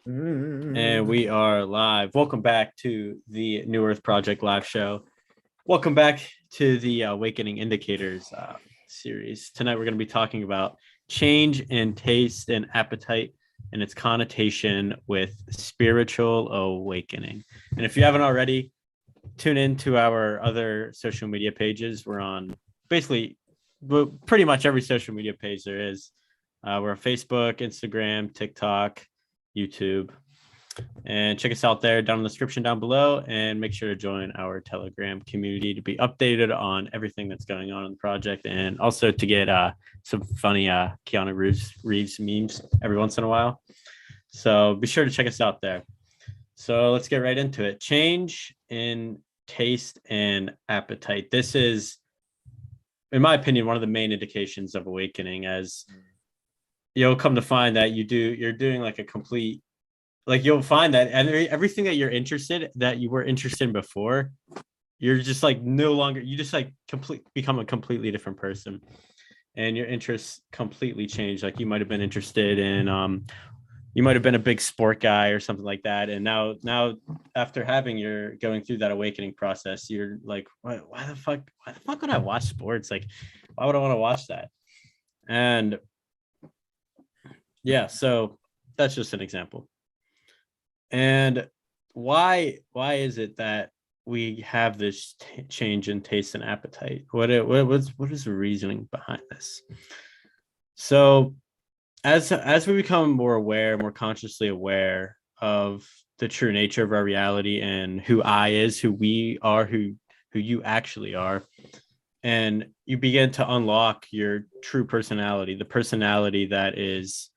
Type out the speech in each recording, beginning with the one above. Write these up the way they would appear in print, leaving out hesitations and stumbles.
And we are live. Welcome back to the New Earth Project live show. Welcome back to the Awakening Indicators series. Tonight we're going to be talking about change in taste and appetite and its connotation with spiritual awakening. And if you haven't already, tune in to our other social media pages. We're on basically pretty much every social media page there is. We're on Facebook, Instagram, TikTok, YouTube. And check us out there down in the description down below, and make sure to join our Telegram community to be updated on everything that's going on in the project, and also to get some funny Keanu Reeves memes every once in a while. So be sure to check us out there. So let's get right into it. Change in taste and appetite. This is, in my opinion, one of the main indications of awakening, as you'll come to find that you're doing like a complete, like you'll find that everything that you were interested in before, you're just like no longer, you just like become a completely different person, and your interests completely change. Like you might have been interested in you might have been a big sport guy or something like that, and now after you're going through that awakening process, you're like, why the fuck would I watch sports? Like, why would I want to watch that? And yeah, so that's just an example. And why is it that we have this change in taste and appetite? What is the reasoning behind this? So as we become more aware, more consciously aware of the true nature of our reality and who I is, who we are, who you actually are, and you begin to unlock your true personality, the personality that is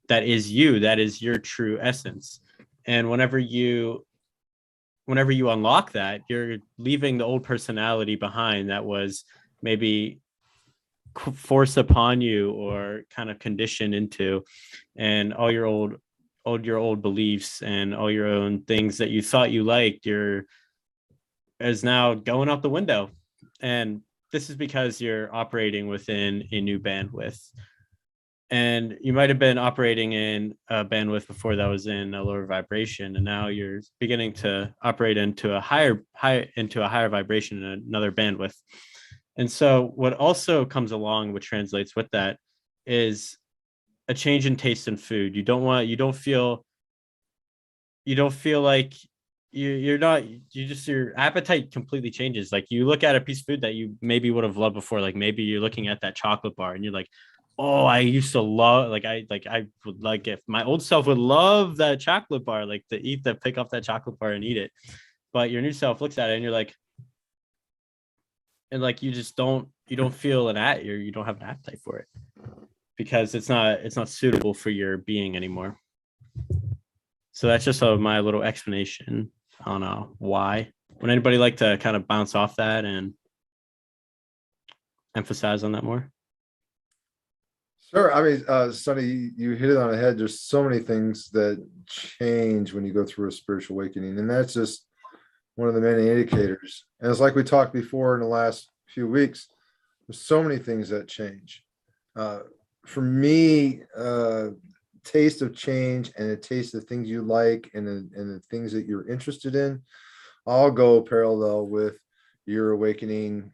you, that is your true essence. And whenever you unlock that, you're leaving the old personality behind that was maybe forced upon you or kind of conditioned into, and all your old beliefs and all your own things that you thought you liked, is now going out the window. And this is because you're operating within a new bandwidth. And you might have been operating in a bandwidth before that was in a lower vibration, and now you're beginning to operate into a higher vibration in another bandwidth. And so what also comes along, what translates with that, is a change in taste in food. You don't feel like your appetite completely changes. Like you look at a piece of food that you maybe would have loved before, like maybe you're looking at that chocolate bar and you're like, oh, I used to love, I would like, if my old self would love that chocolate bar, like to pick up that chocolate bar and eat it. But your new self looks at it and you're like, and like you don't feel you don't have an appetite for it, because it's not suitable for your being anymore. So that's just my little explanation on why. Would anybody like to kind of bounce off that and emphasize on that more? Sure. I mean, Sonny, you hit it on the head. There's so many things that change when you go through a spiritual awakening, and that's just one of the many indicators. And it's like we talked before in the last few weeks, there's so many things that change. For me, taste of change and a taste of things you like and the things that you're interested in all go parallel with your awakening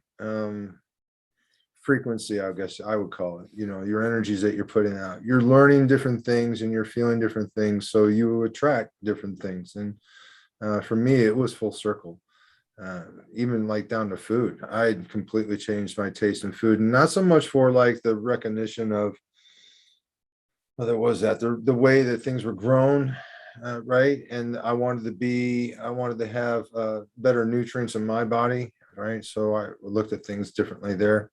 frequency, I guess I would call it. Your energies that you're putting out. You're learning different things and you're feeling different things, so you attract different things. And for me, it was full circle. Even like down to food, I completely changed my taste in food, and not so much for like the recognition of whether it was that the way that things were grown, right? And I wanted to have better nutrients in my body, right? So I looked at things differently there.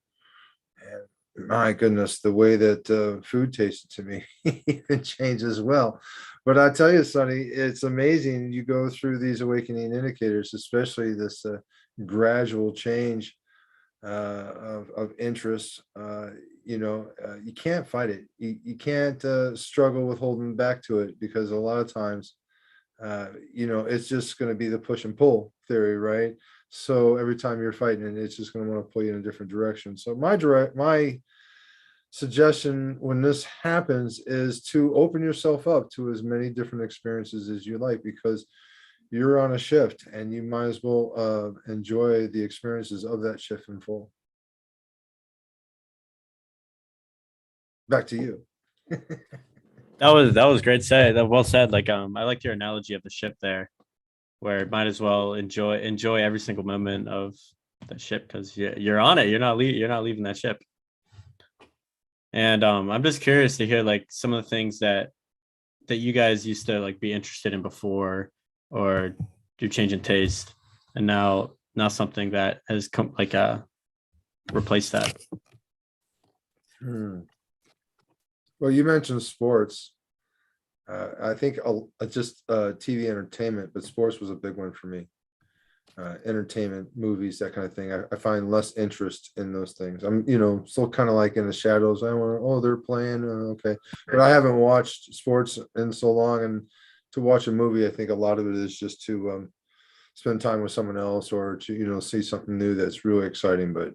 And my goodness, the way that food tasted to me even changed as well. But I tell you, Sonny, it's amazing. You go through these awakening indicators, especially this gradual change of interest. You can't fight it. You can't struggle with holding back to it, because a lot of times, it's just going to be the push and pull theory, right? So every time you're fighting it, it's just going to want to pull you in a different direction. So my suggestion when this happens is to open yourself up to as many different experiences as you like, because you're on a shift and you might as well enjoy the experiences of that shift in full. Back to you. That was great said. That well said. Like I liked your analogy of the ship there, where might as well enjoy every single moment of the ship because you're on it. You're not leaving that ship. And I'm just curious to hear like some of the things that you guys used to like be interested in before, or you're changing taste, and now something that has come like replaced that. Hmm. Well, you mentioned sports. I think just TV entertainment, but sports was a big one for me. Entertainment, movies, that kind of thing. I find less interest in those things. I'm, still kind of like in the shadows. I want, oh, they're playing, okay, but I haven't watched sports in so long. And to watch a movie, I think a lot of it is just to spend time with someone else, or to see something new that's really exciting. But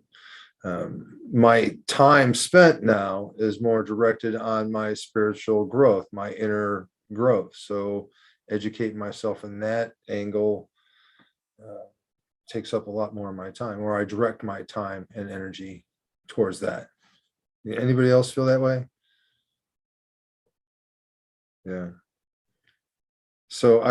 my time spent now is more directed on my spiritual growth, my inner growth. So educating myself in that angle takes up a lot more of my time, or I direct my time and energy towards that. Anybody else feel that way? Yeah. So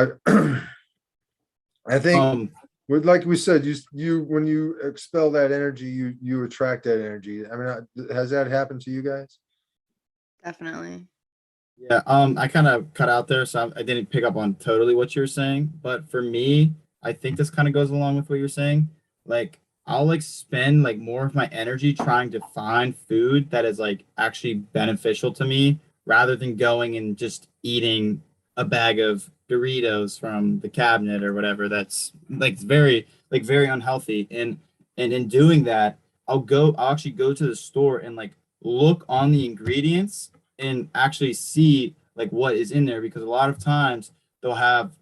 I think, like we said, you when you expel that energy, you attract that energy. I mean, has that happened to you guys? Definitely. Yeah, I kind of cut out there, so I didn't pick up on totally what you're saying. But for me, I think this kind of goes along with what you're saying. Like, I'll like spend like more of my energy trying to find food that is like actually beneficial to me rather than going and just eating a bag of Doritos from the cabinet or whatever. That's like very unhealthy. And in doing that, I'll actually go to the store and like look on the ingredients and actually see like what is in there, because a lot of times they'll have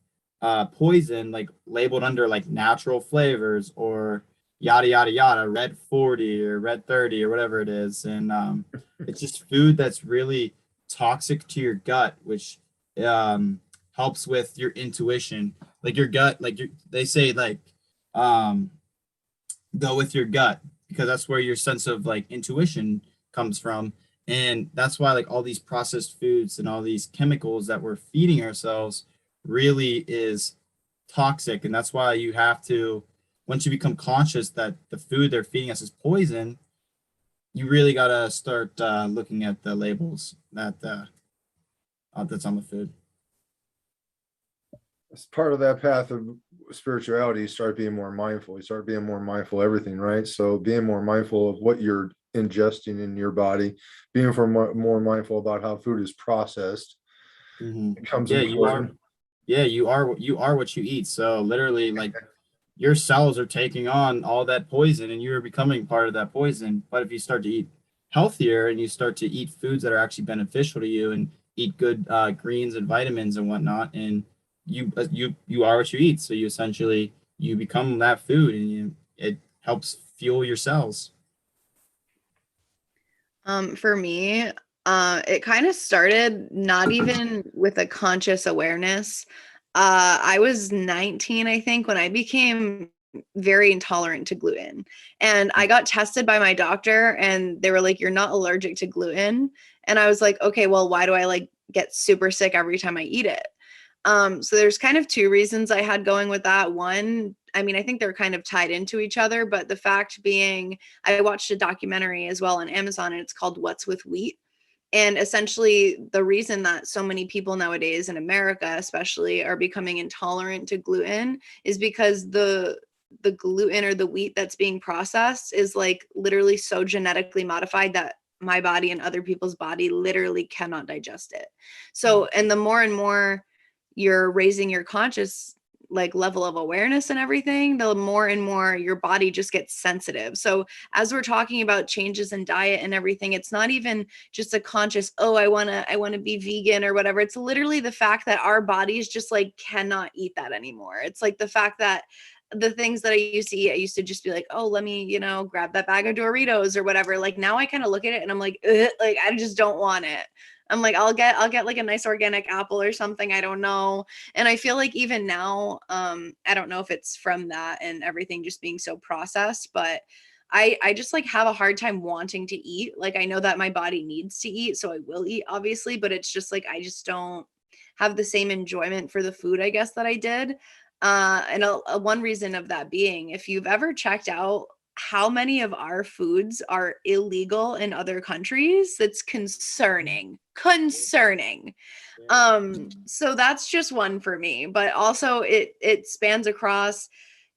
poison like labeled under like natural flavors or yada yada yada, red 40 or red 30 or whatever it is. And it's just food that's really toxic to your gut, which helps with your intuition. Like your gut, they say like um go with your gut, because that's where your sense of like intuition comes from. And that's why like all these processed foods and all these chemicals that we're feeding ourselves really is toxic. And that's why you have to, once you become conscious that the food they're feeding us is poison, you really got to start looking at the labels that's on the food. It's part of that path of spirituality. You start being more mindful. You start being more mindful of everything, right? So being more mindful of what you're ingesting in your body, being more mindful about how food is processed becomes important. You are what you eat. So literally, like your cells are taking on all that poison, and you're becoming part of that poison. But if you start to eat healthier and you start to eat foods that are actually beneficial to you, and eat good greens and vitamins and whatnot, and you are what you eat. So you become that food, and it helps fuel your cells. For me, it kind of started not even with a conscious awareness. I was 19, I think, when I became very intolerant to gluten. And I got tested by my doctor and they were like, you're not allergic to gluten. And I was like, okay, well, why do I like get super sick every time I eat it? So there's kind of two reasons I had going with that. One, I mean, I think they're kind of tied into each other, but the fact being, I watched a documentary as well on Amazon, and it's called What's with Wheat. And essentially, the reason that so many people nowadays in America, especially, are becoming intolerant to gluten is because the gluten or the wheat that's being processed is like literally so genetically modified that my body and other people's body literally cannot digest it. So, and the more and more you're raising your conscious like level of awareness and everything, the more and more your body just gets sensitive. So as we're talking about changes in diet and everything, it's not even just a conscious, oh, I want to be vegan or whatever. It's literally the fact that our bodies just like cannot eat that anymore. It's like the fact that the things that I used to eat, I used to just be like, oh, let me, grab that bag of Doritos or whatever. Like now I kind of look at it and I'm like, ugh, like I just don't want it. I'm like, I'll get like a nice organic apple or something. I don't know. And I feel like even now, I don't know if it's from that and everything just being so processed, but I just like have a hard time wanting to eat. Like I know that my body needs to eat, so I will eat obviously, but it's just like I just don't have the same enjoyment for the food, I guess, that I did. And one reason of that being, if you've ever checked out how many of our foods are illegal in other countries, that's concerning. So that's just one for me, but also it spans across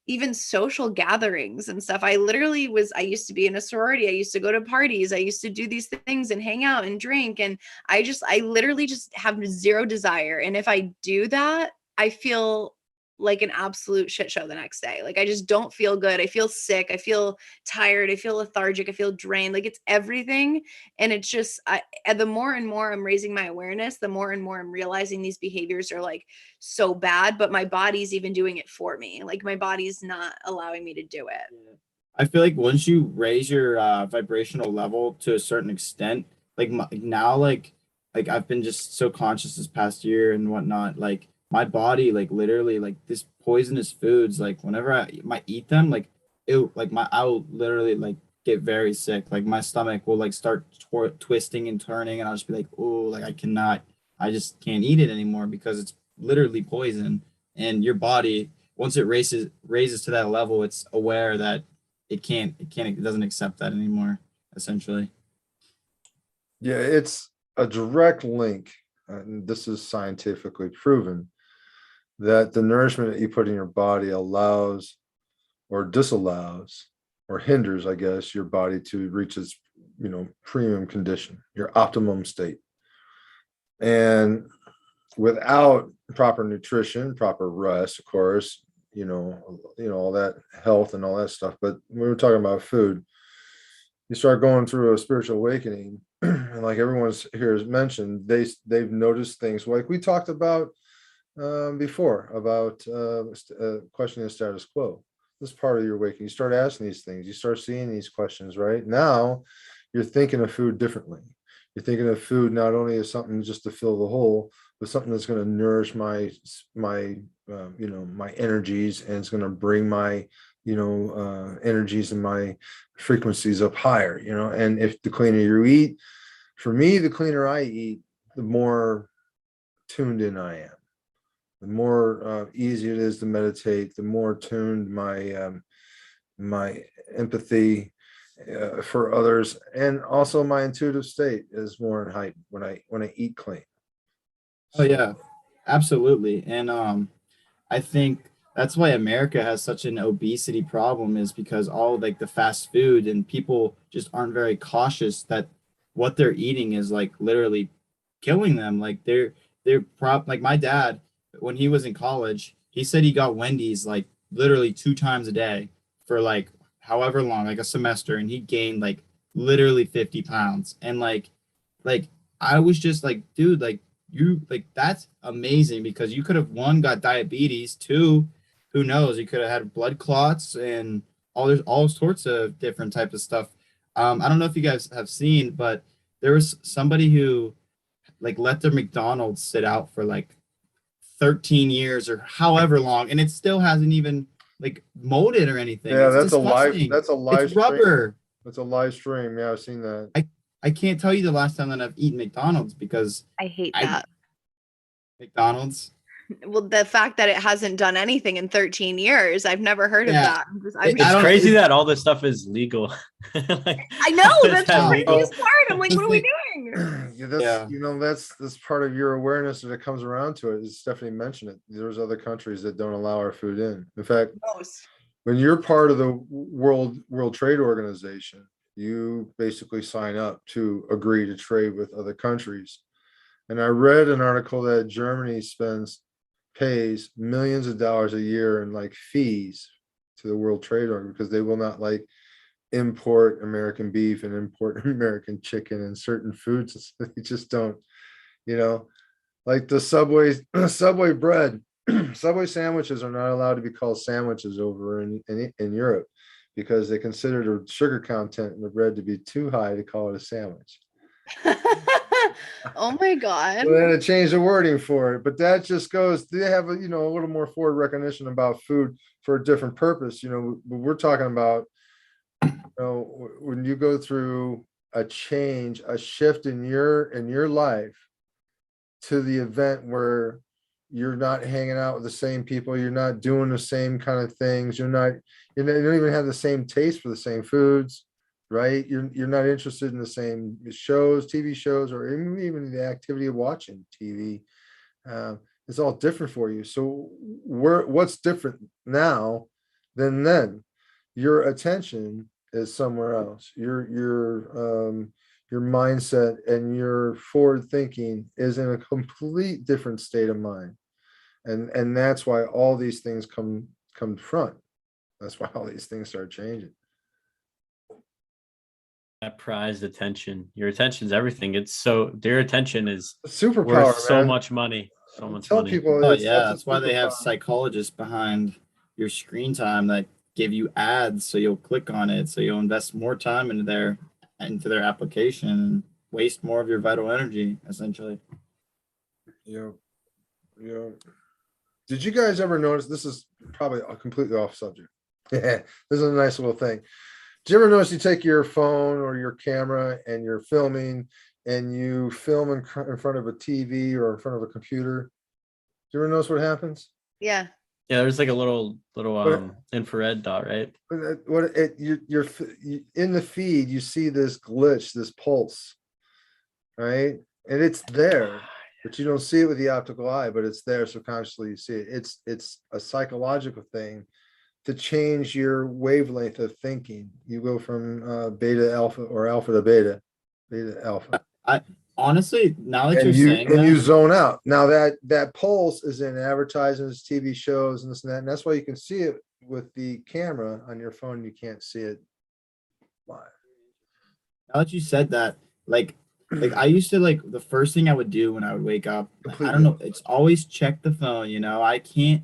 even social gatherings and stuff. I used to be in a sorority. I used to go to parties. I used to do these things and hang out and drink. And I literally just have zero desire. And if I do that, I feel like an absolute shit show the next day. Like I just don't feel good. I feel sick. I feel tired. I feel lethargic. I feel drained. Like it's everything. And it's just, and the more and more I'm raising my awareness, the more and more I'm realizing these behaviors are like so bad, but my body's even doing it for me. Like my body's not allowing me to do it. I feel like once you raise your vibrational level to a certain extent, like now, like I've been just so conscious this past year and whatnot. Like my body, like literally, like this poisonous foods, like whenever I might eat them, like I'll literally like get very sick. Like my stomach will like start twisting and turning, and I'll just be like, oh, like I just can't eat it anymore because it's literally poison. And your body, once it raises to that level, it's aware that it doesn't accept that anymore, essentially. Yeah, it's a direct link, and this is scientifically proven, that the nourishment that you put in your body allows or disallows or hinders, I guess, your body to reach its, premium condition, your optimum state. And without proper nutrition, proper rest, of course, all that health and all that stuff. But when we're talking about food, you start going through a spiritual awakening, and like everyone's here has mentioned, they've noticed things like we talked about before about questioning the status quo. This is part of your awakening. You start asking these things. You start seeing these questions. Right now, you're thinking of food differently. You're thinking of food not only as something just to fill the hole, but something that's going to nourish my energies, and it's going to bring my energies and my frequencies up higher. And if the cleaner you eat, for me, the cleaner I eat, the more tuned in I am. The more easy it is to meditate, the more tuned my empathy for others, and also my intuitive state is more in height when I eat clean. Oh yeah, absolutely. And I think that's why America has such an obesity problem, is because all like the fast food, and people just aren't very cautious that what they're eating is like literally killing them. Like like my dad, when he was in college, he said he got Wendy's like literally 2 times a day for like however long, like a semester, and he gained like literally 50 pounds. And like I was just like, dude, like you, like that's amazing, because you could have, one, got diabetes, two, who knows, you could have had blood clots and there's all sorts of different types of stuff. I don't know if you guys have seen, but there was somebody who like let their McDonald's sit out for like 13 years or however long, and it still hasn't even like molded or anything. Yeah, It's disgusting. that's a live It's stream. rubber. That's a live stream. Yeah, I've seen that. I can't tell you the last time that I've eaten McDonald's, because I hate I that. McDonald's. Well, the fact that it hasn't done anything in 13 years, I've never heard of Yeah. that. I'm It's I don't- crazy that all this stuff is legal. Like, I know, how is that's that the legal? craziest part. I'm like, what are we doing? Yeah, Yeah. that's part of your awareness when it comes around to it. As Stephanie mentioned it, there's other countries that don't allow our food in fact, Most. when you're part of the World Trade Organization, you basically sign up to agree to trade with other countries. And I read an article that Germany pays millions of dollars a year in like fees to the World Trade Organization, because they will not like import American beef and import American chicken and certain foods. They just don't, like the Subway bread. Subway sandwiches are not allowed to be called sandwiches over in Europe because they consider the sugar content in the bread to be too high to call it a sandwich. Oh my God. So they had to change the wording for it, but that just goes, they have a, a little more forward recognition about food for a different purpose. We're talking about, when you go through a change, a shift in your life to the event where you're not hanging out with the same people, you're not doing the same kind of things, you don't even have the same taste for the same foods, right? You're not interested in the same shows, TV shows, or even the activity of watching TV. It's all different for you. So what's different now than then? Your attention is somewhere else. Your mindset and your forward thinking is in a complete different state of mind. And that's why all these things come front. That's why all these things start changing. That prized attention. Your attention's everything. Their attention is Superpower, worth so man. much money. So much Tell money. people Oh that's yeah, a that's why they have superpower. psychologists behind your screen time that give you ads so you'll click on it, so you'll invest more time into their application and waste more of your vital energy, essentially. Yeah. Did you guys ever notice, this is probably a completely off subject. This is a nice little thing. Did you ever notice you take your phone or your camera and you're filming and you film in front of a TV or in front of a computer? Do you ever notice what happens? Yeah. Yeah, there's like a little infrared dot, right? You're in the feed, you see this glitch, this pulse, right? And it's there, but you don't see it with the optical eye, but it's there subconsciously. You see it. It's a psychological thing to change your wavelength of thinking. You go from beta to alpha, or alpha to beta to alpha. I honestly, now that And you're saying you that, zone out. Now that pulse is in advertisements, TV shows, and this and that. And that's why you can see it with the camera on your phone. You can't see it live. now that you said that, like I used to, like, the first thing I would do when I would wake up, I don't know, it's always check the phone, I can't,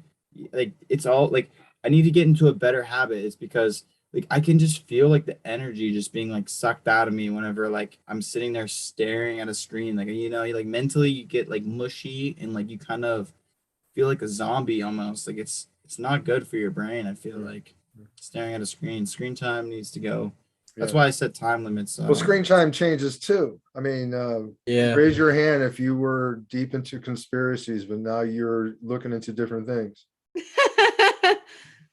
like, it's all like, I need to get into a better habit. It's because, like, I can just feel like the energy just being like sucked out of me whenever, like, I'm sitting there staring at a screen. Like, like mentally you get like mushy and like you kind of feel like a zombie almost. Like it's not good for your brain. I feel like staring at a screen time needs to go. That's why I set time limits. Well, screen time changes too. I mean, Yeah. raise your hand if you were deep into conspiracies, but now you're looking into different things.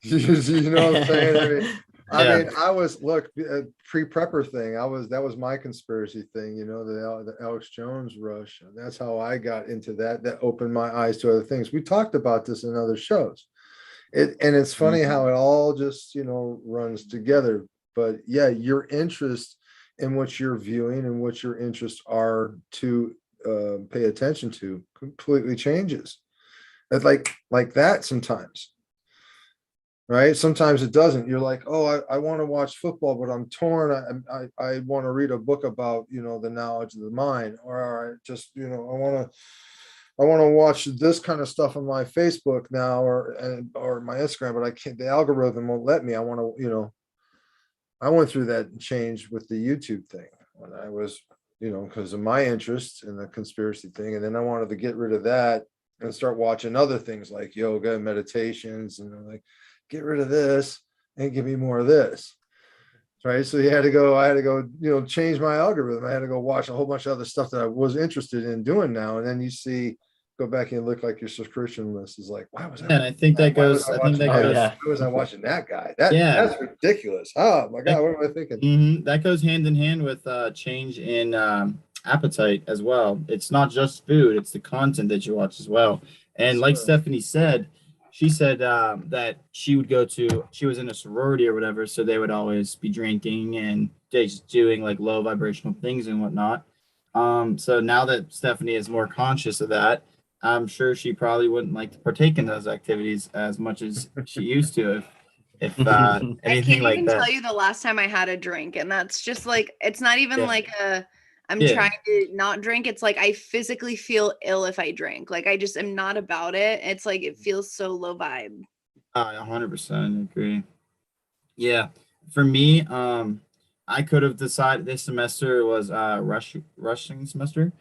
You know what I'm saying? I mean, I was, look, pre-prepper thing. That was my conspiracy thing, the Alex Jones rush. And that's how I got into that. That opened my eyes to other things. We talked about this in other shows. And it's funny how it all just, runs together. But yeah, your interest in what you're viewing and what your interests are to pay attention to completely changes. It's like that sometimes. Right? Sometimes it doesn't. You're like, oh, I want to watch football, but I'm torn. I want to read a book about, the knowledge of the mind, or I just, I want to watch this kind of stuff on my Facebook now, or my Instagram, but I can't. The algorithm won't let me. I want to, I went through that change with the YouTube thing when I was, because of my interest in the conspiracy thing, and then I wanted to get rid of that and start watching other things like yoga and meditations, and I'm like, get rid of this and give me more of this. Right. So I had to go, change my algorithm. I had to go watch a whole bunch of other stuff that I was interested in doing now. And then you go back and look like your subscription list is like, why was I? And I think that goes, why was I watching that guy? That's ridiculous. Oh my God. What am I thinking? That goes hand in hand with change in appetite as well. It's not just food, it's the content that you watch as well. And like Stephanie said, she said that she was in a sorority or whatever, so they would always be drinking and just doing like low vibrational things and whatnot. So now that Stephanie is more conscious of that, I'm sure she probably wouldn't like to partake in those activities as much as she used to if anything I can't like even that. tell you the last time I had a drink, and that's just like, it's not even like I'm Yeah. trying to not drink. It's like I physically feel ill if I drink. Like I just am not about it. It's like it feels so low vibe. I 100% agree. Yeah, for me, I could have decided this semester was rushing semester.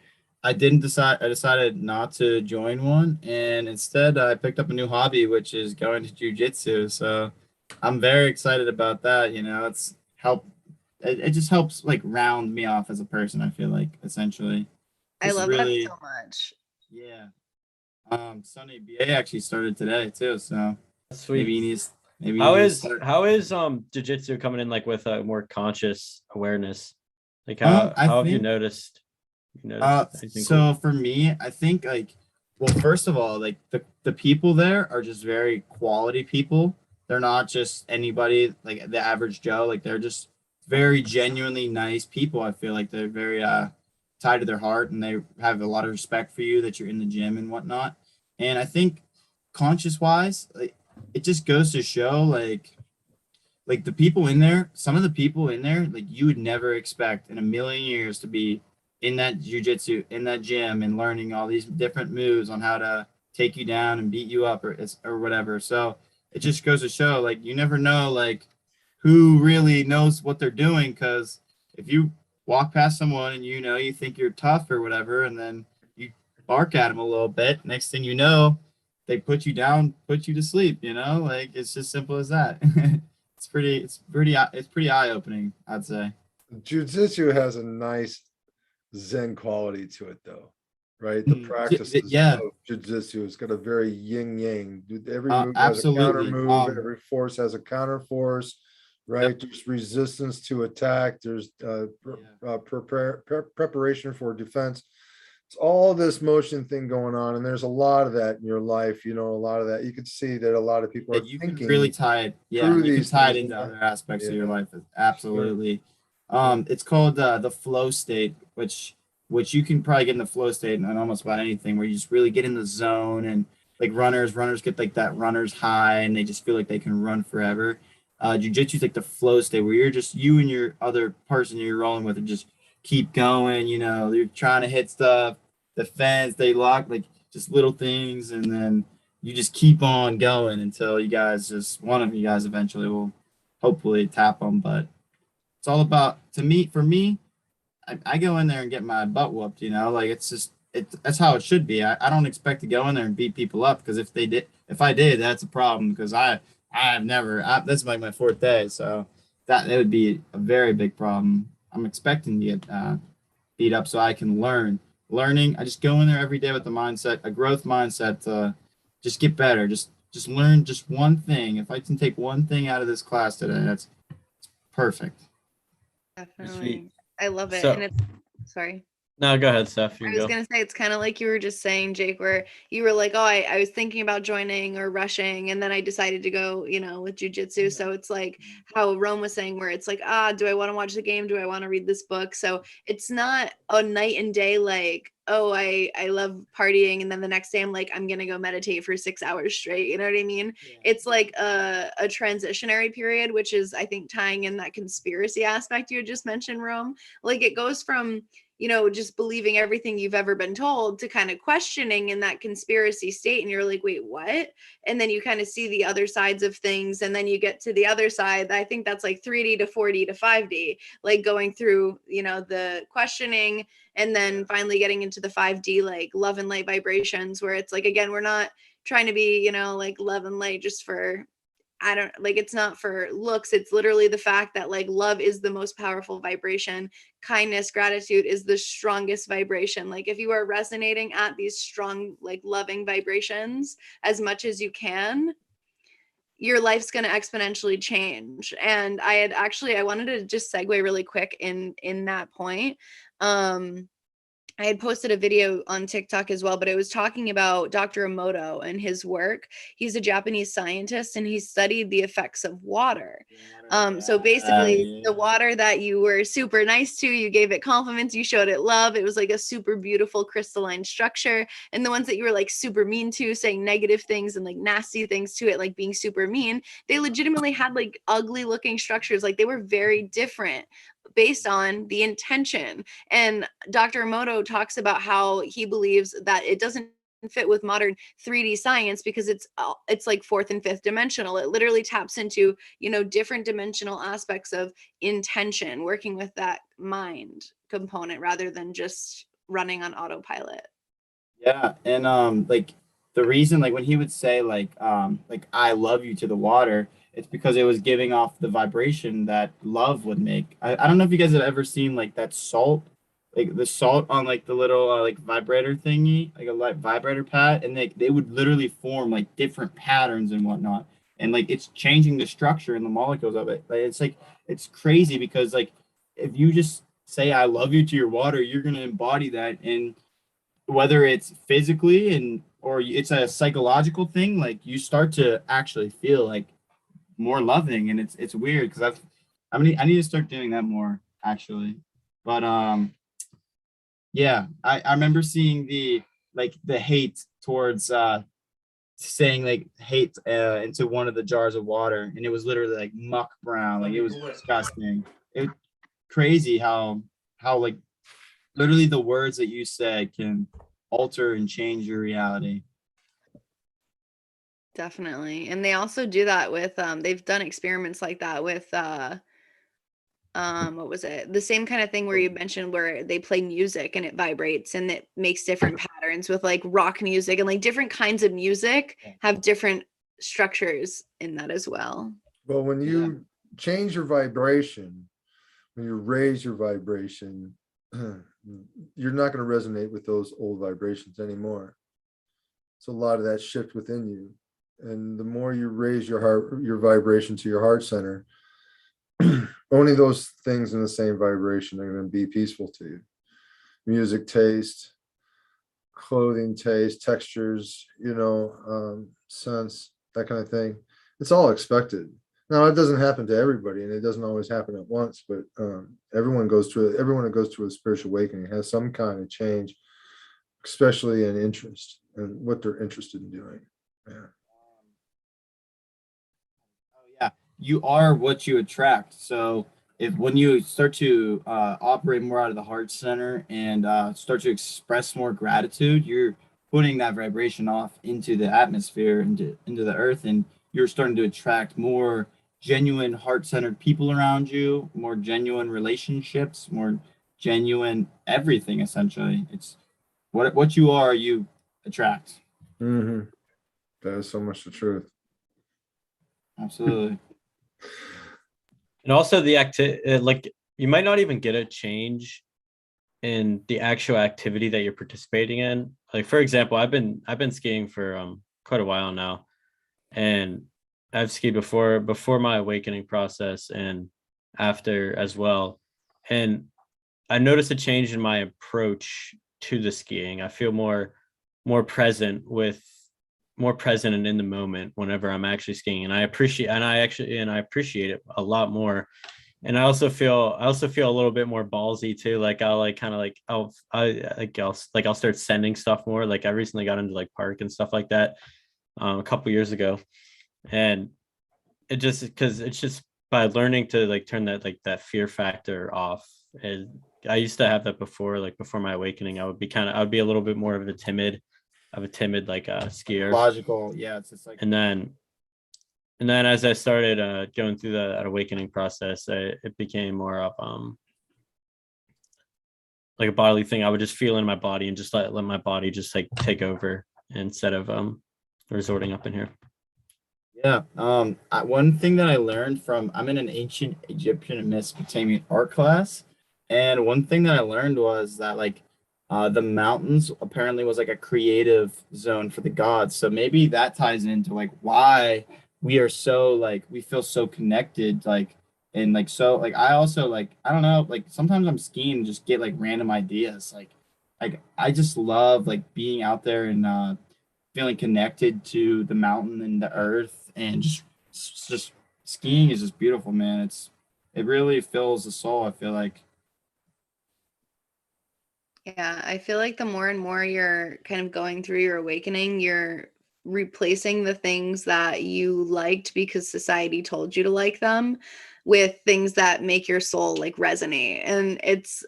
I didn't decide. I decided not to join one, and instead I picked up a new hobby, which is going to jujitsu. So I'm very excited about that. You know, it's help. It just helps like round me off as a person. I feel like essentially, I just love that really, so much. yeah. Sunny BA actually started today too, so maybe Sweet. he needs maybe he How needs to is start. how is jiu-jitsu coming in like with a more conscious awareness? Like how I how have you think noticed anything cool? so for me, I think like well, first of all, like the people there are just very quality people. They're not just anybody like the average Joe. Like they're just very genuinely nice people. I feel like they're very tied to their heart and they have a lot of respect for you that you're in the gym and whatnot. And I think conscious wise, like it just goes to show like the people in there, some of the people in there, like you would never expect in a million years to be in that jujitsu, in that gym, and learning all these different moves on how to take you down and beat you up or whatever. So it just goes to show, like you never know, like who really knows what they're doing. Because if you walk past someone and you know you think you're tough or whatever, and then you bark at them a little bit, next thing you know, they put you down, put you to sleep. You know, like it's just simple as that. It's pretty eye-opening, I'd say. Jiu-jitsu has a nice Zen quality to it, though, right? The practices Yeah, of jiu-jitsu has got a very yin yang. Every move has a counter absolutely. move. Every force has a counter force, right? Yep. There's resistance to attack. There's preparation for defense. It's all this motion thing going on, and there's a lot of that in your life. You know, a lot of that. You can see that a lot of people Yeah, are you can really thinking tie it. Yeah, through you can these tie it things. into other aspects of your Yeah, life. sure. Absolutely. It's called the flow state, which you can probably get in the flow state on almost about anything, where you just really get in the zone and like runners get like that runner's high, and they just feel like they can run forever. Jiu-jitsu is like the flow state where you're just you and your other person you're rolling with and just keep going. You know, you're trying to hit stuff, defense, they lock like just little things, and then you just keep on going until you guys just one of you guys eventually will hopefully tap them. But it's all about to me for me. I go in there and get my butt whooped. You know, like it's just that's how it should be. I don't expect to go in there and beat people up because if I did, that's a problem because I've never that's like my fourth day, so that it would be a very big problem. I'm expecting to get beat up so I can learning. I just go in there every day with the mindset, a growth mindset to just get better. Just learn just one thing. If I can take one thing out of this class today, that's perfect. Sweet. Definitely. I love it. And So it's sorry. no, go ahead, Steph. You I can was go. gonna say it's kind of like you were just saying, Jake, where you were like, "Oh, I was thinking about joining or rushing, and then I decided to go, with jujitsu." So it's like how Rome was saying, where it's like, do I want to watch the game? Do I want to read this book? So it's not a night and day like, oh, I love partying, and then the next day I'm like, I'm gonna go meditate for 6 hours straight. You know what I mean? It's like a transitionary period, which is I think tying in that conspiracy aspect you had just mentioned, Rome. Like it goes from just believing everything you've ever been told to kind of questioning in that conspiracy state. And you're like, wait, what? And then you kind of see the other sides of things. And then you get to the other side. I think that's like 3D to 4D to 5D, like going through, the questioning and then finally getting into the 5D, like love and light vibrations, where it's like, again, we're not trying to be, like love and light just for I don't like it's not for looks. It's literally the fact that like love is the most powerful vibration. Kindness, gratitude is the strongest vibration. Like if you are resonating at these strong, like loving vibrations as much as you can, your life's going to exponentially change. And I wanted to just segue really quick in that point. I had posted a video on TikTok as well, but it was talking about Dr. Emoto and his work. He's a Japanese scientist and he studied the effects of water. So basically, Yeah. the water that you were super nice to, you gave it compliments, you showed it love. It was like a super beautiful crystalline structure. And the ones that you were like super mean to, saying negative things and like nasty things to it, like being super mean, they legitimately had like ugly looking structures. Like they were very different based on the intention. And Dr. Emoto talks about how he believes that it doesn't fit with modern 3D science because it's like fourth and fifth dimensional. It literally taps into, different dimensional aspects of intention, working with that mind component rather than just running on autopilot. Yeah, and like the reason, like when he would say like I love you to the water, it's because it was giving off the vibration that love would make. I don't know if you guys have ever seen like that salt, like the salt on like the little like vibrator thingy, like a light vibrator pad, and they would literally form like different patterns and whatnot, and like it's changing the structure and the molecules of it. Like it's crazy because like if you just say I love you to your water, you're gonna embody that, and whether it's physically and or it's a psychological thing, like you start to actually feel like more loving, and it's weird because I need to start doing that more actually. But yeah, I remember seeing the hate towards saying like hate into one of the jars of water, and it was literally like muck brown, like it was disgusting. It crazy how like literally the words that you said can alter and change your reality. Definitely. And they also do that with they've done experiments like that with what was it? The same kind of thing where you mentioned where they play music and it vibrates and it makes different patterns with like rock music, and like different kinds of music have different structures in that as well. Well, when you change your vibration, when you raise your vibration, you're not going to resonate with those old vibrations anymore. So a lot of that shift within you. And the more you raise your vibration to your heart center, only those things in the same vibration are going to be peaceful to you. Music taste, clothing taste, textures, scents, that kind of thing. It's all expected. Now, it doesn't happen to everybody, and it doesn't always happen at once, but everyone that goes through a spiritual awakening has some kind of change, especially in interest and what they're interested in doing. Yeah. Oh yeah, you are what you attract. So if when you start to operate more out of the heart center and start to express more gratitude, you're putting that vibration off into the atmosphere, into the earth, and you're starting to attract more genuine heart-centered people around you, more genuine relationships, more genuine everything. Essentially, it's what you are, you attract. Mm-hmm. That is so much the truth. Absolutely. And also the like you might not even get a change in the actual activity that you're participating in. Like for example, I've been skiing for quite a while now, and I've skied before my awakening process and after as well. And I noticed a change in my approach to the skiing. I feel more present and in the moment whenever I'm actually skiing, and I appreciate it a lot more. And I also feel a little bit more ballsy too. Like I'll like kind of like I'll start sending stuff more. Like I recently got into like park and stuff like that a couple years ago, and it just because it's just by learning to like turn that fear factor off. And I used to have that before, like before my awakening. I would be a little bit more of a timid like skier. Logical, yeah. It's just like, And then as I started going through that awakening process, it became more of like a bodily thing. I would just feel in my body and just let my body just like take over instead of resorting up in here. yeah. One thing that I learned from, I'm in an ancient Egyptian and Mesopotamian art class, and one thing that I learned was that like the mountains apparently was like a creative zone for the gods. So maybe that ties into like why we are so like we feel so connected, like and like so like I also like I don't know, like sometimes I'm skiing and just get like random ideas. Like I just love like being out there and feeling connected to the mountain and the earth, and just skiing is just beautiful, man. It really fills the soul, I feel like. Yeah, I feel like the more and more you're kind of going through your awakening, you're replacing the things that you liked because society told you to like them with things that make your soul like resonate. And it's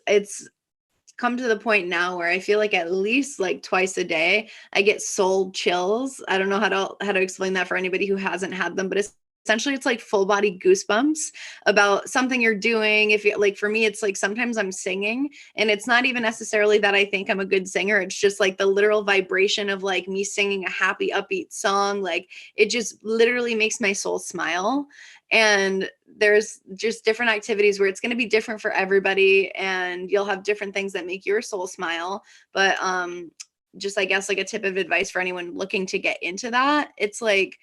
come to the point now where I feel like at least like twice a day I get soul chills. I don't know how to explain that for anybody who hasn't had them, but essentially it's like full body goosebumps about something you're doing. If you like, for me, it's like sometimes I'm singing and it's not even necessarily that I think I'm a good singer. It's just like the literal vibration of like me singing a happy upbeat song. Like it just literally makes my soul smile. And there's just different activities where it's going to be different for everybody and you'll have different things that make your soul smile. But just I guess like a tip of advice for anyone looking to get into that, it's like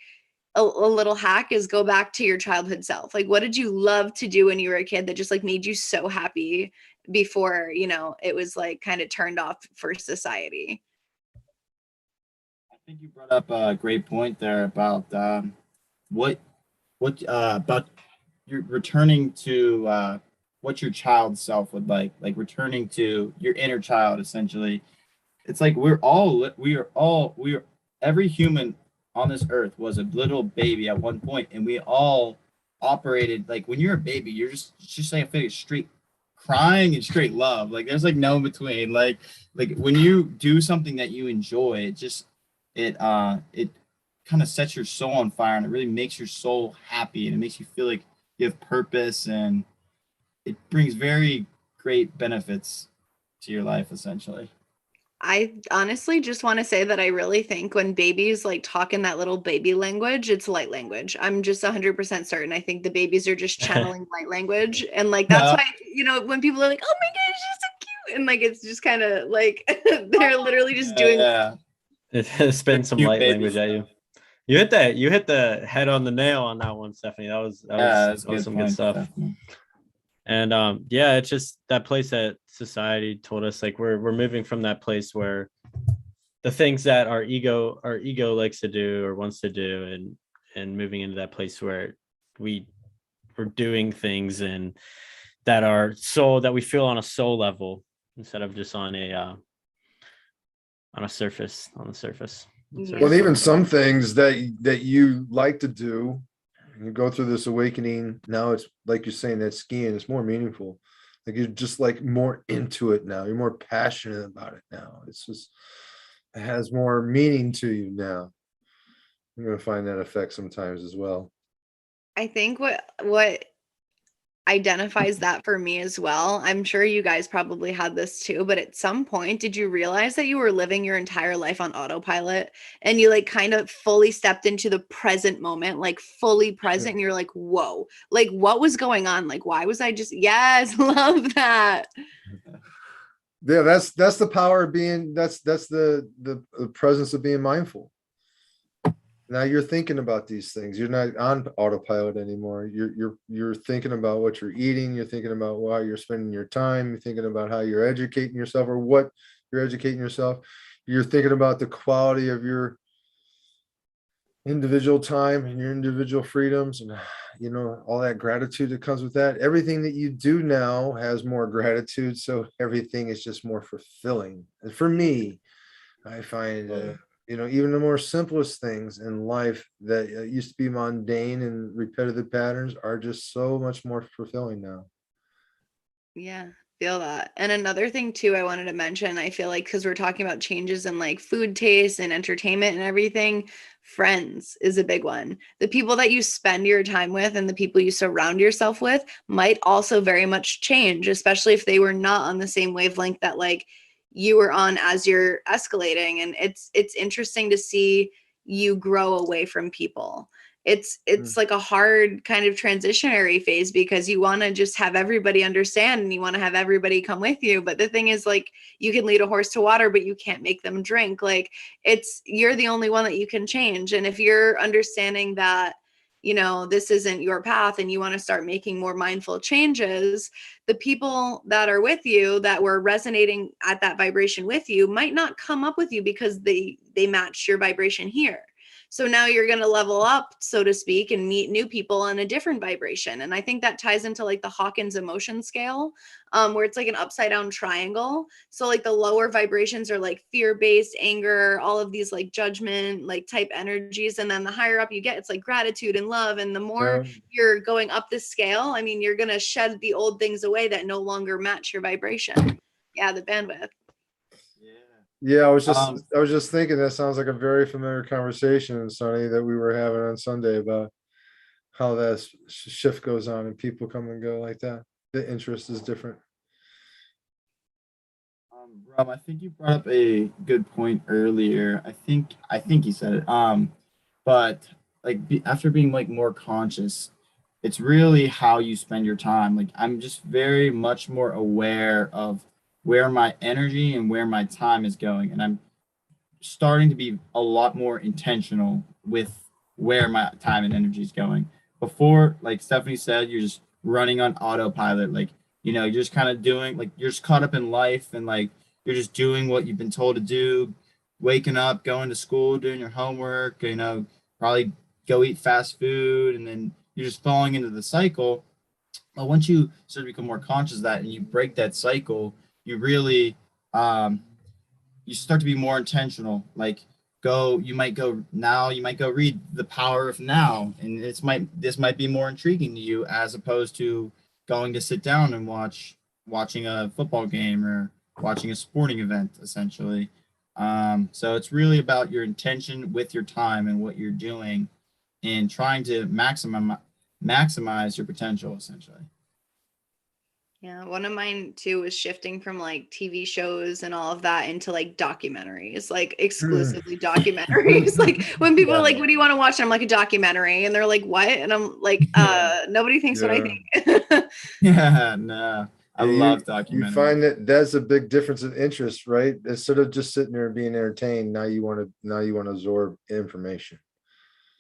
a little hack is go back to your childhood self. Like what did you love to do when you were a kid that just like made you so happy before, you know, it was like kind of turned off for society? I think you brought up a great point there about what about you're returning to what your child self would like returning to your inner child essentially. It's like we are every human on this earth was a little baby at one point, and we all operated like when you're a baby, you're just like a straight crying and straight love. Like there's like no in between. Like when you do something that you enjoy, it kind of sets your soul on fire, and it really makes your soul happy, and it makes you feel like you have purpose, and it brings very great benefits to your life essentially. I honestly just want to say that I really think when babies like talk in that little baby language, it's light language. I'm just 100% certain. I think the babies are just channeling light language. And like, that's Yeah. why, you know, when people are like, oh my God, she's so cute. And like, it's just kind of like, they're literally just doing. Yeah. It spin some Cute light baby language at you. stuff. You hit that. You hit the head on the nail on that one, Stephanie. Yeah, that's That was good some good point, stuff. Stephanie. And yeah, it's just that place that society told us like we're moving from that place where the things that our ego likes to do or wants to do, and moving into that place where we're doing things and that are soul that we feel on a soul level instead of just on a surface on the surface. Yeah. Well, even some things that you like to do, and you go through this awakening. Now it's like you're saying that skiing is more meaningful. Like you're just like more into it now. You're more passionate about it now. It's just it has more meaning to you now. You're gonna find that effect sometimes as well. I think what identifies that for me as well. I'm sure you guys probably had this too, but at some point, did you realize that you were living your entire life on autopilot and you like kind of fully stepped into the present moment, like fully present, and you're like, whoa, like what was going on? Like, why was I just, yes, love that. Yeah, that's the power of being that's the presence of being mindful. Now you're thinking about these things. You're not on autopilot anymore. You're thinking about what you're eating. You're thinking about why you're spending your time. You're thinking about how you're educating yourself or what you're educating yourself. You're thinking about the quality of your individual time and your individual freedoms and all that gratitude that comes with that. Everything that you do now has more gratitude, so everything is just more fulfilling. And for me, I find even the more simplest things in life that used to be mundane and repetitive patterns are just so much more fulfilling now. Yeah, feel that. And another thing too, I wanted to mention, I feel like because we're talking about changes in like food taste and entertainment and everything, friends is a big one. The people that you spend your time with and the people you surround yourself with might also very much change, especially if they were not on the same wavelength that like you were on as you're escalating. And it's interesting to see you grow away from people. It's like a hard kind of transitionary phase because you want to just have everybody understand and you want to have everybody come with you, but the thing is like you can lead a horse to water but you can't make them drink. Like you're the only one that you can change, and if you're understanding that this isn't your path and you want to start making more mindful changes, the people that are with you that were resonating at that vibration with you might not come up with you because they match your vibration here. So now you're going to level up, so to speak, and meet new people on a different vibration. And I think that ties into like the Hawkins emotion scale, where it's like an upside down triangle. So like the lower vibrations are like fear-based, anger, all of these like judgment, like type energies. And then the higher up you get, it's like gratitude and love. And the more you're going up the scale, I mean, you're going to shed the old things away that no longer match your vibration. Yeah, the bandwidth. Yeah, I was just thinking that sounds like a very familiar conversation, Sonny, that we were having on Sunday about how that shift goes on and people come and go like that. The interest is different. Rob, I think you brought up a good point earlier. I think you said it. But like after being like more conscious, it's really how you spend your time. Like I'm just very much more aware of where my energy and where my time is going, and I'm starting to be a lot more intentional with where my time and energy is going. Before, like Stephanie said, you're just running on autopilot. Like, you're just kind of doing, like, you're just caught up in life and like you're just doing what you've been told to do, waking up, going to school, doing your homework, probably go eat fast food, and then you're just falling into the cycle. But once you start to become more conscious of that and you break that cycle, you really you start to be more intentional. Like you might go read The Power of Now, and this might be more intriguing to you as opposed to going to sit down and watching a football game or watching a sporting event, essentially. So it's really about your intention with your time and what you're doing and trying to maximize your potential, essentially. Yeah, one of mine too was shifting from like TV shows and all of that into like documentaries, like exclusively documentaries. Like when people are like, "What do you want to watch?" And I'm like, "A documentary," and they're like, "What?" And I'm like, "Nobody thinks what I think." Yeah, no, I love documentaries. You find that that's a big difference of interest, right? Instead of just sitting there and being entertained, now you want to absorb information.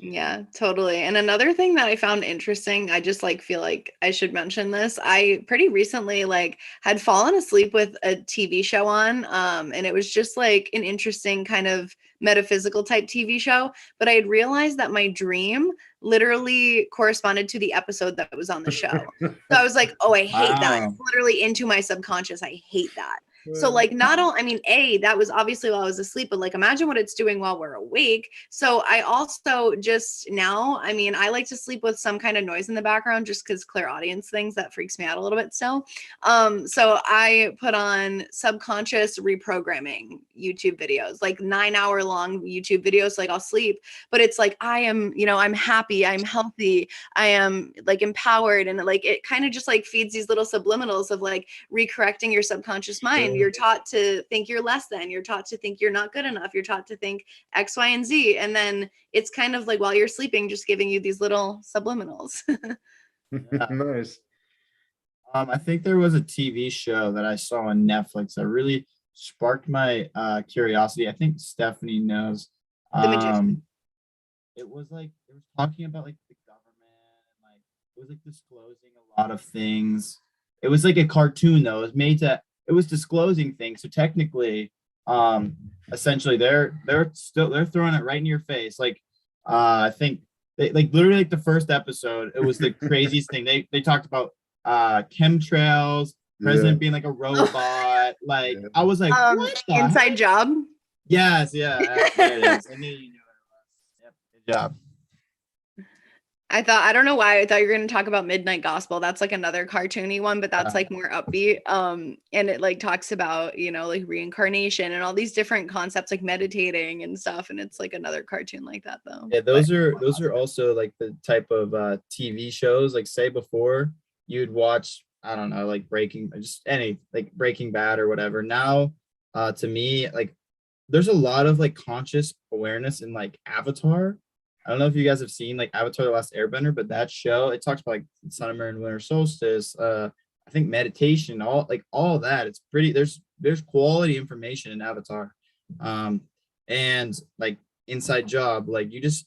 Yeah, totally. And another thing that I found interesting, I just like feel like I should mention this. I pretty recently like had fallen asleep with a TV show on, and it was just like an interesting kind of metaphysical type TV show, but I had realized that my dream literally corresponded to the episode that was on the show. So I was like, "Oh, I hate that." It's literally into my subconscious. I hate that. So like that was obviously while I was asleep, but like imagine what it's doing while we're awake. So I also just now, I mean, I like to sleep with some kind of noise in the background just because clairaudience things that freaks me out a little bit still. So I put on subconscious reprogramming YouTube videos, like 9-hour long YouTube videos. Like I'll sleep, but it's like I am, I'm happy, I'm healthy, I am like empowered, and like it kind of just like feeds these little subliminals of like recorrecting your subconscious mind. You're taught to think you're less than, you're taught to think you're not good enough, you're taught to think X, Y, and Z. And then it's kind of like while you're sleeping, just giving you these little subliminals. Nice. I think there was a TV show that I saw on Netflix that really sparked my curiosity. I think Stephanie knows. The Magician. It was talking about like the government, and like it was like disclosing a lot of things. It was like a cartoon though. It was disclosing things. So technically, essentially they're throwing it right in your face. Like I think they like literally like the first episode, it was the craziest thing. They talked about chemtrails, president being like a robot. Like I was like, what the Inside heck? Job. Yes, yeah, there it is. I knew you knew it was. Yep, good job. I don't know why I thought you were going to talk about Midnight Gospel. That's like another cartoony one, but that's like more upbeat. And it like talks about, like reincarnation and all these different concepts, like meditating and stuff. And it's like another cartoon like that though. Yeah, those are also like the type of TV shows, like say before you'd watch, I don't know, like Breaking Bad or whatever. Now, to me, like there's a lot of like conscious awareness in like Avatar. I don't know if you guys have seen like Avatar: The Last Airbender, but that show, it talks about like summer and winter solstice. I think meditation, all of that. It's pretty. There's quality information in Avatar, and like Inside Job, like you're just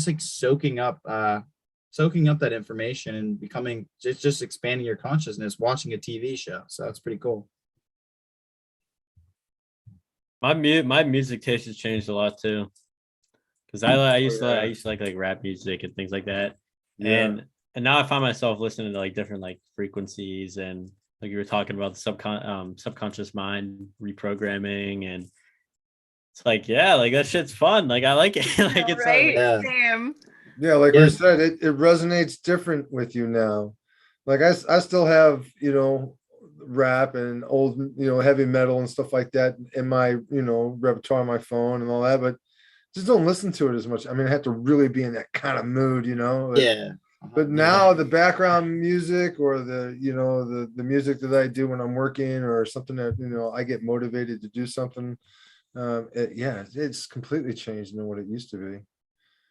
like soaking up that information and becoming just expanding your consciousness, watching a TV show. So that's pretty cool. My music taste has changed a lot too. because I used to yeah. I used to like rap music and things like that, Yeah. and now I find myself listening to like different like frequencies and like you were talking about the subconscious mind reprogramming, and it's like yeah, like that shit's fun. Like I like it. Like it's like Right? Yeah. Same. Yeah, like Yeah. we said, it resonates different with you now. Like I still have, rap and old, heavy metal and stuff like that in my, repertoire on my phone and all that, but just don't listen to it as much. I mean, I have to really be in that kind of mood, But, Yeah. but now the background music or the music that I do when I'm working or something that, I get motivated to do something. It's completely changed than what it used to be.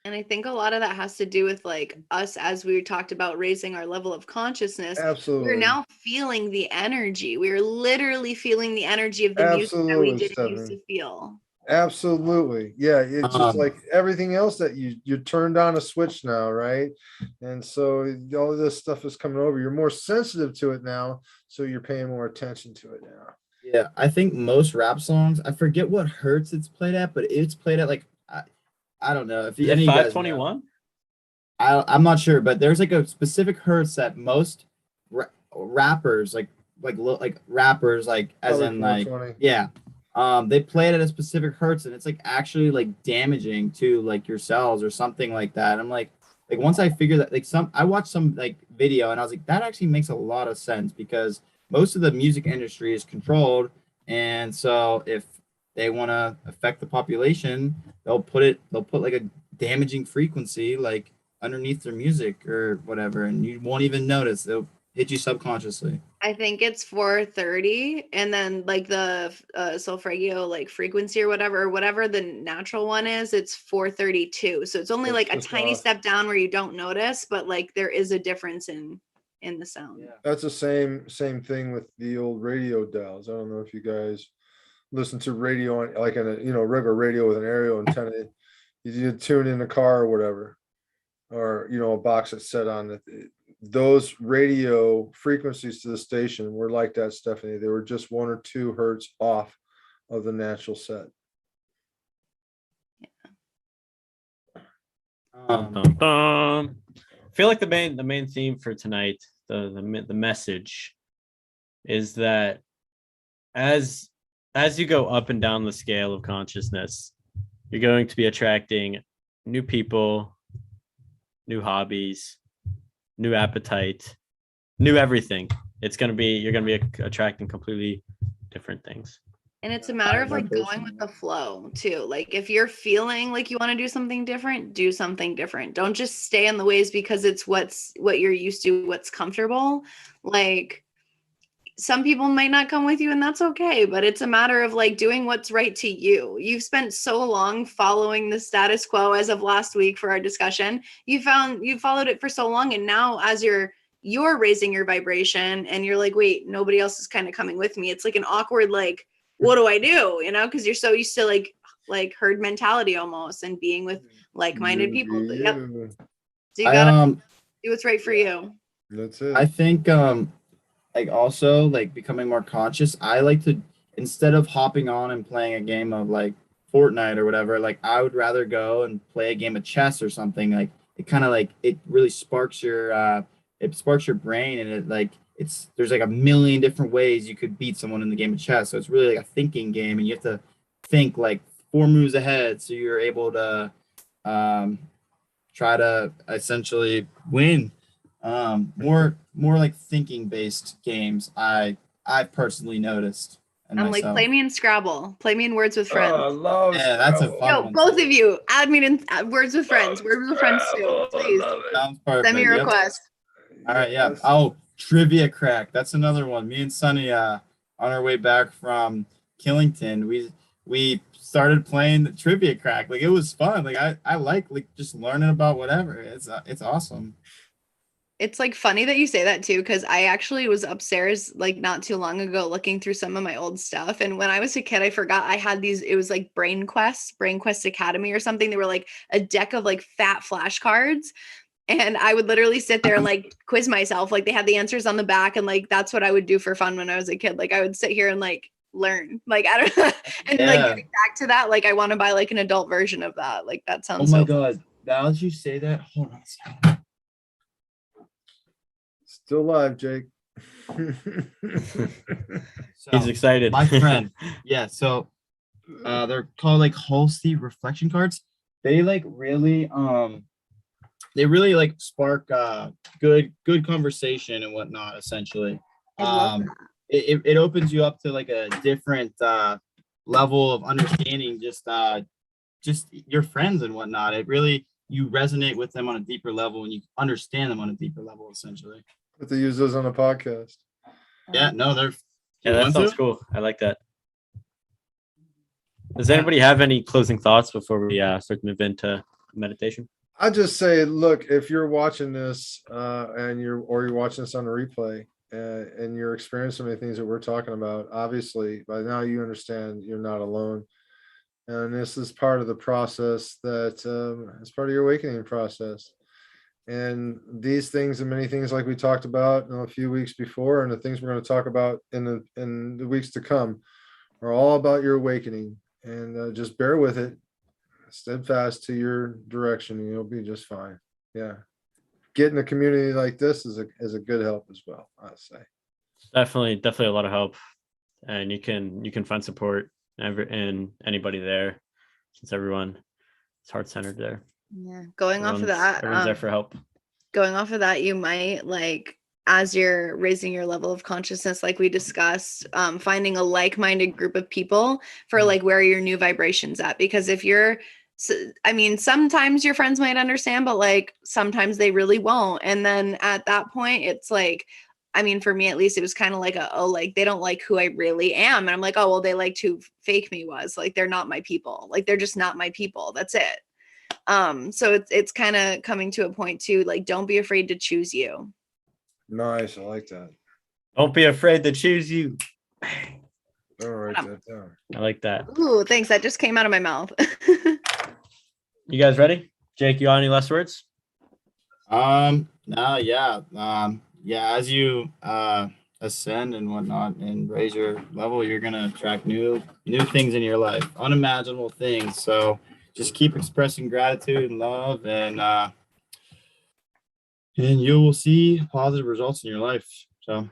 And I think a lot of that has to do with like us, as we talked about raising our level of consciousness. We're Absolutely. now feeling the energy. We're literally feeling the energy of the music that we Absolutely, didn't used Stephanie. to feel. Absolutely. Yeah. It's just Um, like everything else that you turned on a switch now, right? And so all this stuff is coming over. You're more sensitive to it now. So you're paying more attention to it now. yeah, I think most rap songs, I forget what hertz it's played at, but it's played at like I don't know if is any it of you guys know. 521? I'm not sure, but there's like a specific hertz that most rappers like rappers like as Probably in like 420. yeah, they play it at a specific hertz and it's like actually like damaging to like your cells or something like that. I'm like once I figured that I watched some like video and I was like that actually makes a lot of sense because most of the music industry is controlled, and so if they want to affect the population, they'll put like a damaging frequency like underneath their music or whatever, and you won't even notice. They'll hit you subconsciously. I think it's 430, and then like the solfeggio like frequency or whatever the natural one is, it's 432. So it's only It's like a just tiny off. step down where you don't notice, but like there is a difference in the sound. That's the same thing with the old radio dials. I don't know if you guys listen to radio on like in a regular radio with an aerial antenna. You tune in the car or whatever, or a box that's set on it. Those radio frequencies to the station were like that, Stephanie. They were just 1 or 2 hertz off of the natural set. Dum, dum, dum. I feel like the main theme for tonight, the message, is that as you go up and down the scale of consciousness, you're going to be attracting new people, new hobbies, new appetite, new everything. You're going to be attracting completely different things. And it's a matter of like going with the flow too. Like if you're feeling like you want to do something different, do something different. Don't just stay in the ways because it's what you're used to, what's comfortable. Like some people might not come with you and that's okay, but it's a matter of like doing what's right to you. You've spent so long following the status quo as of last week for our discussion. You followed it for so long, and now as you're raising your vibration and you're like, wait, nobody else is kind of coming with me. It's like an awkward like, what do I do? Because you're so used to like herd mentality almost and being with like-minded people. But, yep. So you gotta do what's right for you. That's it. I think like also like becoming more conscious. I like to, instead of hopping on and playing a game of like Fortnite or whatever, like I would rather go and play a game of chess or something. Like it kind of like it really sparks your brain, and it like there's like a million different ways you could beat someone in the game of chess. So it's really like a thinking game, and you have to think like 4 moves ahead so you're able to try to essentially win. More like thinking based games. I've personally noticed. And I'm like, play me in Scrabble. Play me in Words with Friends. Oh, I love Yeah, that's a Scrabble. fun No, one. both of you, add me in Words with Friends. Words with Friends too, please. Sounds perfect. Send me a Yep. request. All right, yeah. Oh, trivia crack. That's another one. Me and Sunny, on our way back from Killington, we started playing the trivia crack. Like it was fun. Like I like just learning about whatever. It's awesome. It's like funny that you say that too, because I actually was upstairs like not too long ago looking through some of my old stuff. And when I was a kid, I forgot I had these, it was like Brain Quest Academy or something. They were like a deck of like fat flashcards. And I would literally sit there and like quiz myself. Like they had the answers on the back. And like that's what I would do for fun when I was a kid. Like I would sit here and like learn. Like I don't and like getting back to that, like I want to buy like an adult version of that. Like that Oh sounds my so God. Now that you say that, hold on a second. Still live, Jake. So, He's excited. my friend. Yeah. So they're called like whole seat reflection cards. They like really they really like spark good conversation and whatnot, essentially. I love Um that. it opens you up to like a different level of understanding just your friends and whatnot. It really you resonate with them on a deeper level and you understand them on a deeper level, essentially. But they use those on a podcast. Yeah, no, they're Yeah, you that want sounds to? cool. I like that. Does Yeah. anybody have any closing thoughts before we start to move into meditation? I just say, look, if you're watching this and you're watching this on a replay and you're experiencing some of the things that we're talking about, obviously by now you understand you're not alone. And this is part of the process that is part of your awakening process. And these things and many things like we talked about a few weeks before, and the things we're going to talk about in the weeks to come, are all about your awakening. And just bear with it, steadfast to your direction, and you'll be just fine. Yeah, getting a community like this is a good help as well, I'd say. Definitely a lot of help, and you can find support in anybody there, since everyone is heart centered there. Yeah. Going off of that, Everyone's there for help. going off of that, you might like as you're raising your level of consciousness, like we discussed, finding a like-minded group of people for like where your new vibrations at. Because if you're I mean, sometimes your friends might understand, but like sometimes they really won't. And then at that point, it's like, I mean, for me at least, it was kind of like oh, like they don't like who I really am. And I'm like, oh, well, they liked who fake me was. Like they're not my people. Like they're just not my people. That's it. So it's kind of coming to a point too, like don't be afraid to choose you. Nice, I like that. Don't be afraid to choose you. I'll write that down. I like that. Ooh, thanks. That just came out of my mouth. You guys ready? Jake, you got any last words? No, yeah. Yeah, as you ascend and whatnot and raise your level, you're gonna attract new things in your life, unimaginable things. So just keep expressing gratitude and love and you will see positive results in your life. So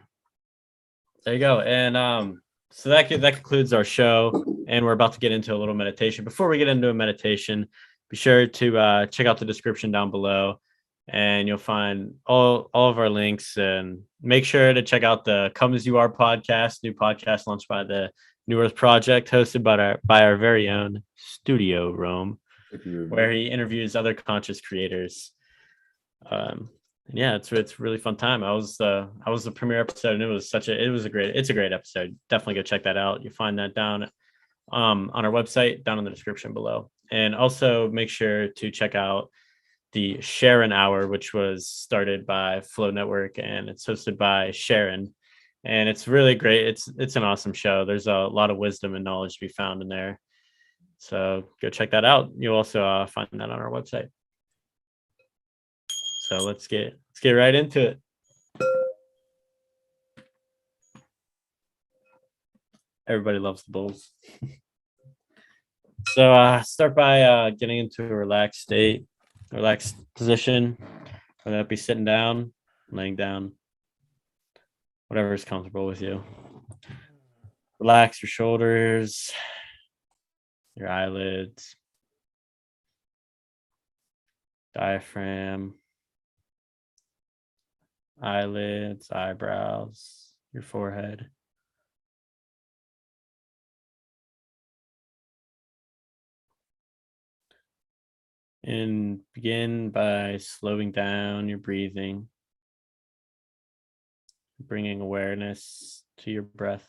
There you go. And so that concludes our show, and we're about to get into a little meditation. Before we get into a meditation, be sure to check out the description down below, and you'll find all of our links. And make sure to check out the Come As You Are podcast, new podcast launched by the New Earth Project, hosted by our very own Studio Rome, where he interviews other conscious creators. Yeah, it's really fun time. I was the premiere episode, and it's a great episode. Definitely go check that out. You'll find that down on our website, down in the description below. And also make sure to check out the Sharon Hour, which was started by Flow Network, and it's hosted by Sharon. And it's really great. It's an awesome show. There's a lot of wisdom and knowledge to be found in there. So go check that out. You'll also find that on our website. So let's get right into it. Everybody loves the Bulls. So start by getting into a relaxed state, relaxed position, whether that be sitting down, laying down, whatever is comfortable with you. Relax your shoulders, your eyelids, diaphragm, eyelids, eyebrows, your forehead. And begin by slowing down your breathing, bringing awareness to your breath.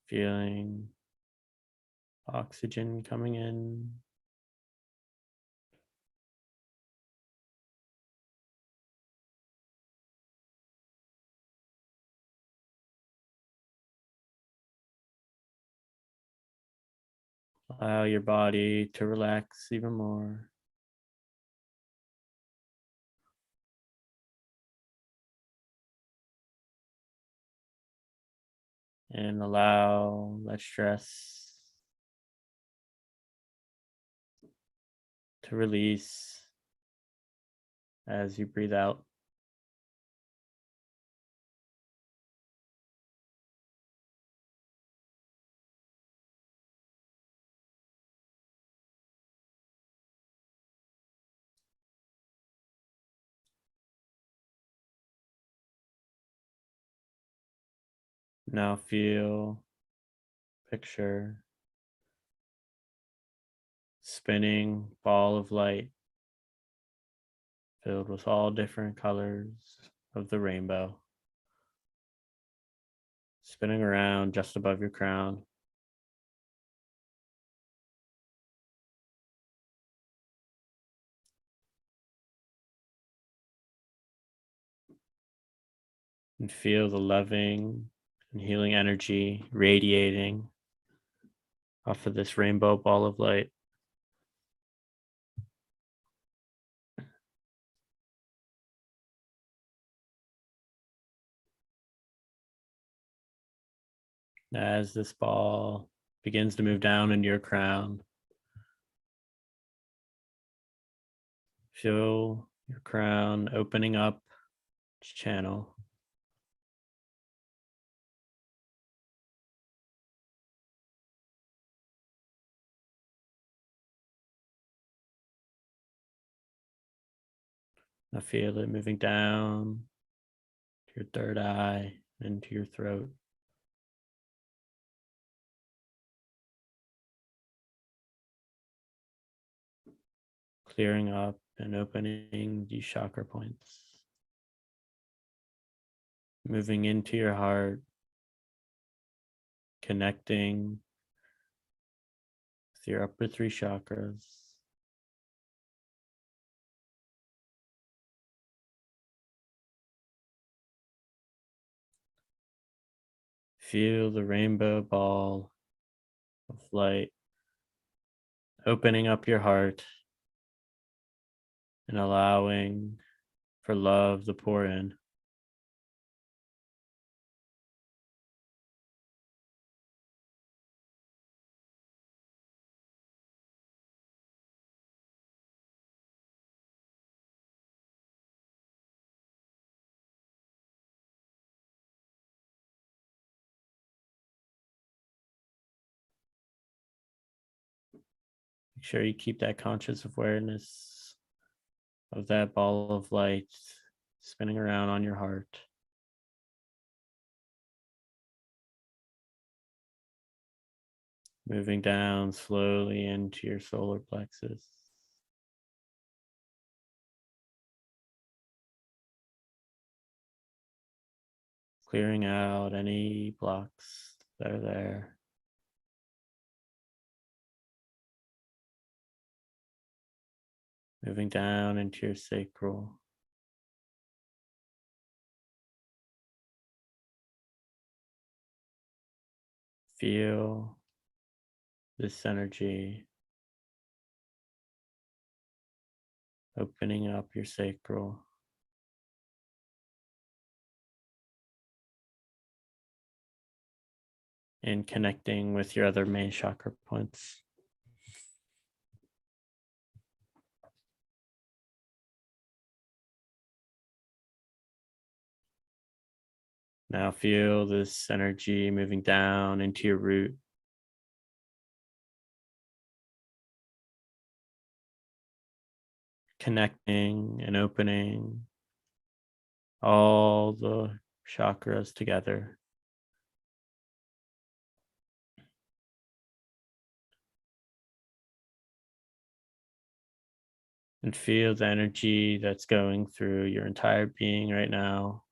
Feeling oxygen coming in. Allow your body to relax even more. And allow that stress to release as you breathe out. Now feel, picture, spinning ball of light filled with all different colors of the rainbow, spinning around just above your crown. And feel the loving and healing energy radiating off of this rainbow ball of light. As this ball begins to move down into your crown, feel your crown opening up its channel. Now feel it moving down to your third eye, into your throat. Clearing up and opening these chakra points. Moving into your heart, connecting with your upper three chakras. Feel the rainbow ball of light opening up your heart and allowing for love to pour in. Make sure you keep that conscious awareness of that ball of light spinning around on your heart. Moving down slowly into your solar plexus. Clearing out any blocks that are there. Moving down into your sacral. Feel this energy opening up your sacral. And connecting with your other main chakra points. Now feel this energy moving down into your root. Connecting and opening all the chakras together. And feel the energy that's going through your entire being right now.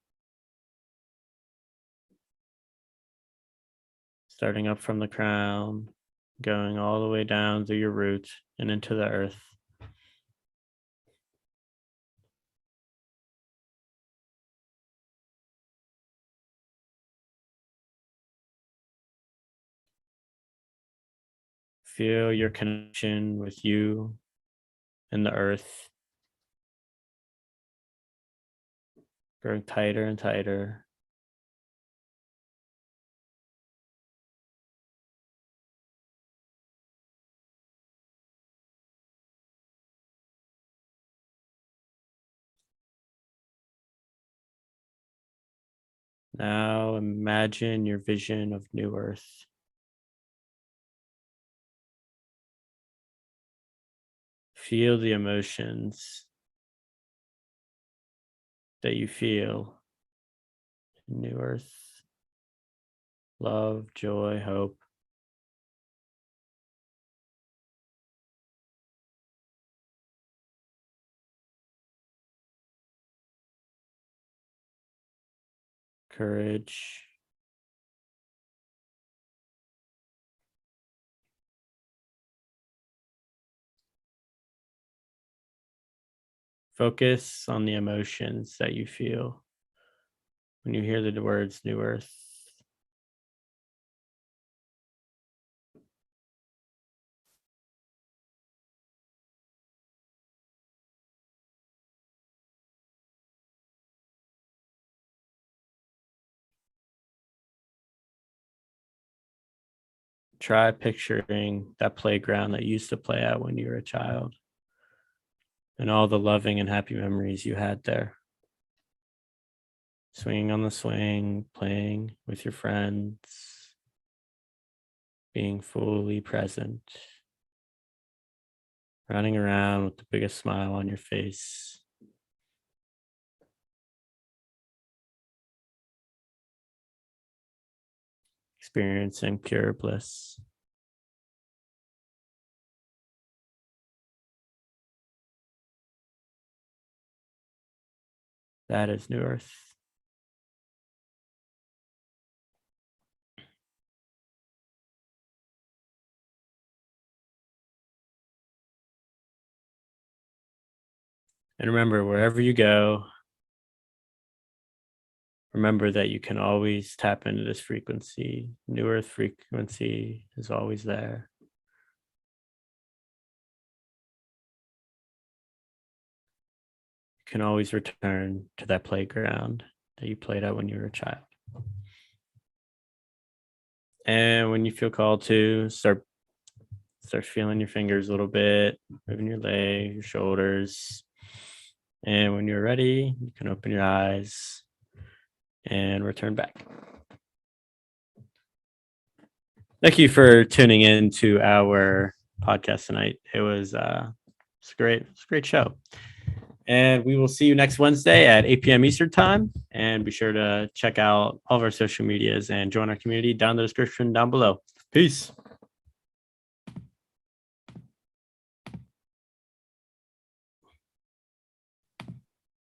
Starting up from the crown, going all the way down through your root and into the earth. Feel your connection with you and the earth growing tighter and tighter. Now imagine your vision of New Earth. Feel the emotions that you feel in New Earth. Love, joy, hope. Courage. Focus on the emotions that you feel when you hear the words New Earth. Try picturing that playground that you used to play at when you were a child and all the loving and happy memories you had there. Swinging on the swing, playing with your friends, being fully present, running around with the biggest smile on your face. Experiencing pure bliss. That is New Earth. And remember, wherever you go, remember that you can always tap into this frequency. New Earth frequency is always there. You can always return to that playground that you played at when you were a child. And when you feel called to, start feeling your fingers a little bit, moving your legs, your shoulders. And when you're ready, you can open your eyes and return back. Thank you for tuning in to our podcast tonight. It's a great show. And we will see you next Wednesday at 8 p.m. Eastern time. And be sure to check out all of our social medias and join our community down in the description down below. Peace.